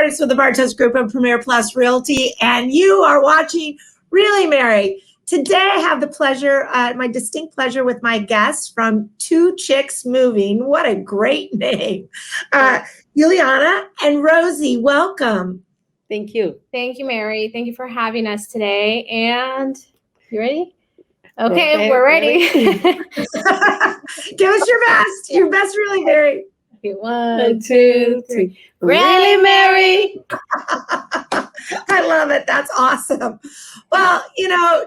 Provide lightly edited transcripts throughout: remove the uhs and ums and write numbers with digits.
Bartos with the Bartos Group of Premier Plus Realty, and you are watching Really Mary. Today I have the pleasure, my distinct pleasure with my guests from Two Chicks Moving. What a great name. Juliana and Rosie, welcome. Thank you. Thank you, Mary. Thank you for having us today. And you ready? Okay, we're ready. Give us your best Really Mary. Okay, 1, 2, 3. Really, Mary? I love it. That's awesome. Well,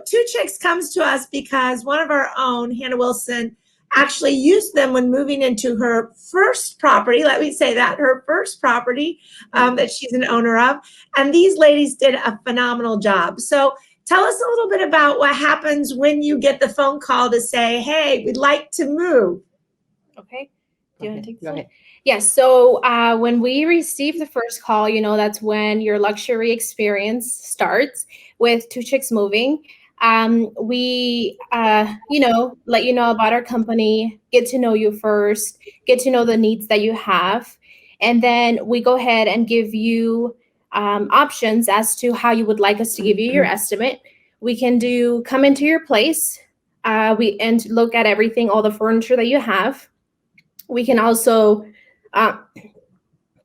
Two Chicks comes to us because one of our own, Hannah Wilson, actually used them when moving into her first property. Let me say that, her first property that she's an owner of. And these ladies did a phenomenal job. So tell us a little bit about what happens when you get the phone call to say, hey, we'd like to move. Okay. Do you want to take this? Go ahead. Yes. So when we receive the first call, that's when your luxury experience starts with Two Chicks Moving. We, let you know about our company, get to know you first, get to know the needs that you have. And then we go ahead and give you options as to how you would like us to give you your estimate. We can come into your place and look at everything, all the furniture that you have. We can also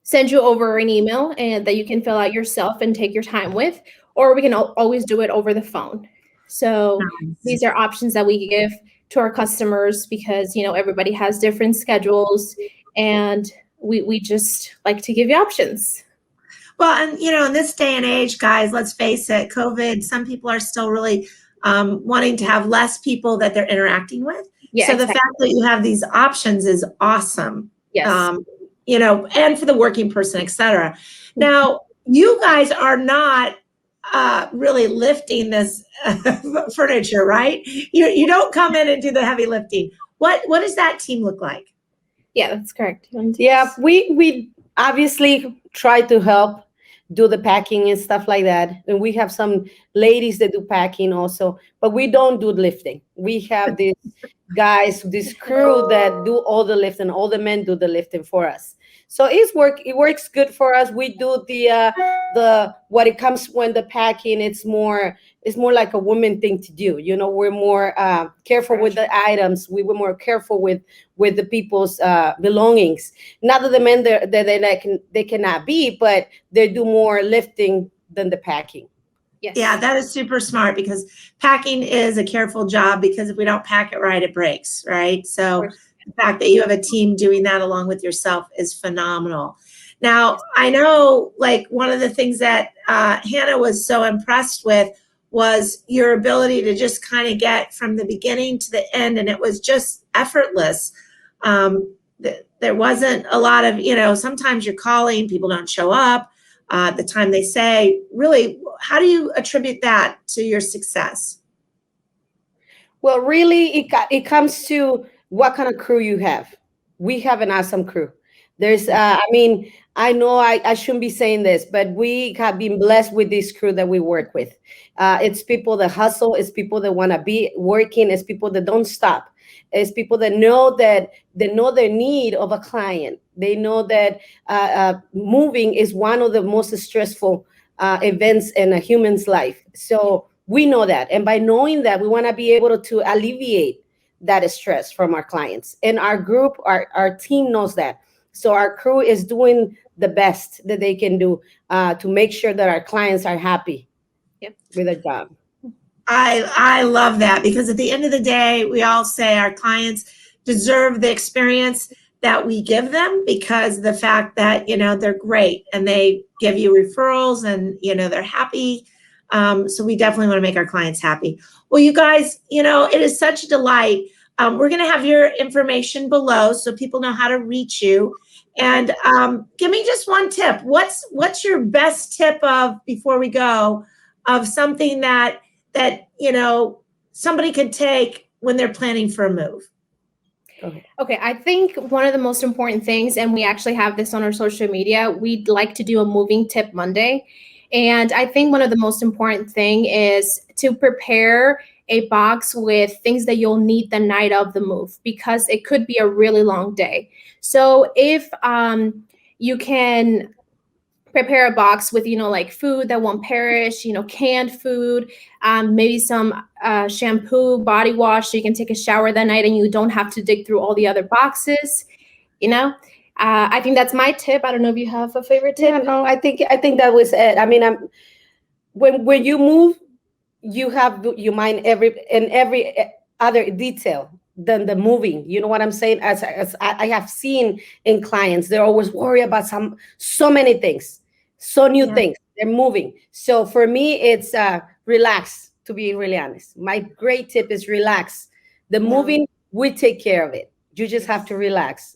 send you over an email and that you can fill out yourself and take your time with, or we can always do it over the phone. So these are options that we give to our customers because, everybody has different schedules and we just like to give you options. Well, and, in this day and age, guys, let's face it, COVID, some people are still really wanting to have less people that they're interacting with. Yeah, so exactly. The fact that you have these options is awesome. Yes. And for the working person, et cetera. Now, you guys are not really lifting this furniture, right? You don't come in and do the heavy lifting. What does that team look like? Yeah, that's correct. Yeah, we obviously try to help do the packing and stuff like that. And we have some ladies that do packing also, but we don't do lifting. We have these guys, this crew that do all the lifting. All the men do the lifting for us. So it works good for us. We do the what it comes when the packing, it's more like a woman thing to do. We're more careful with the items. We were more careful with the people's belongings. Not that the men they cannot be, but they do more lifting than the packing. Yes. Yeah, that is super smart because packing is a careful job because if we don't pack it right, it breaks, right? So the fact that you have a team doing that along with yourself is phenomenal. Now, I know one of the things that Hannah was so impressed with was your ability to just kind of get from the beginning to the end, and it was just effortless. There wasn't a lot of, sometimes you're calling, people don't show up the time they say. Really, how do you attribute that to your success? Well, really, it comes to what kind of crew you have. We have an awesome crew. There's, I know I shouldn't be saying this, but we have been blessed with this crew that we work with. It's people that hustle. It's people that want to be working. It's people that don't stop. It's people that know their need of a client. They know that moving is one of the most stressful events in a human's life. So we know that. And by knowing that, we want to be able to alleviate that stress from our clients. And our group, our team knows that. So our crew is doing the best that they can do to make sure that our clients are happy with their job. I love that because at the end of the day, we all say our clients deserve the experience that we give them because the fact that, they're great and they give you referrals and, they're happy. So we definitely want to make our clients happy. Well, you guys, it is such a delight. We're going to have your information below so people know how to reach you. And give me just one tip. What's your best tip before we go, of something that somebody could take when they're planning for a move? Okay, I think one of the most important things, and we actually have this on our social media, we'd like to do a moving tip Monday. And I think one of the most important thing is to prepare a box with things that you'll need the night of the move, because it could be a really long day. So if you can prepare a box with, like food that won't perish, canned food, maybe some shampoo, body wash, so you can take a shower that night and you don't have to dig through all the other boxes. I think that's my tip. I don't know if you have a favorite tip. Yeah, no, I think that was it. I mean, when you move, you have your mind every other detail than the moving. You know what I'm saying? As I have seen in clients, they're always worried about so many things, new things. They're moving. So for me, it's relax. To be really honest, my great tip is relax. The moving, we take care of it. You just have to relax.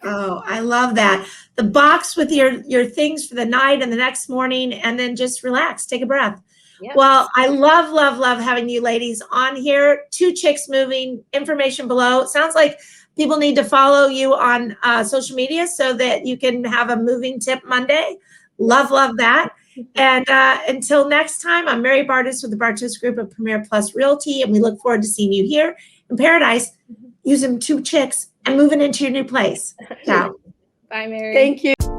Oh, I love that. The box with your things for the night and the next morning, and then just relax, take a breath. Yep. Well, I love having you ladies on here. Two Chicks Moving, information below. It sounds like people need to follow you on social media so that you can have a moving tip Monday. Love that. And until next time, I'm Mary Bartos with the Bartos Group of Premier Plus Realty, and we look forward to seeing you here in Paradise using two chicks and moving into your new place. Ciao. Bye, Mary. Thank you.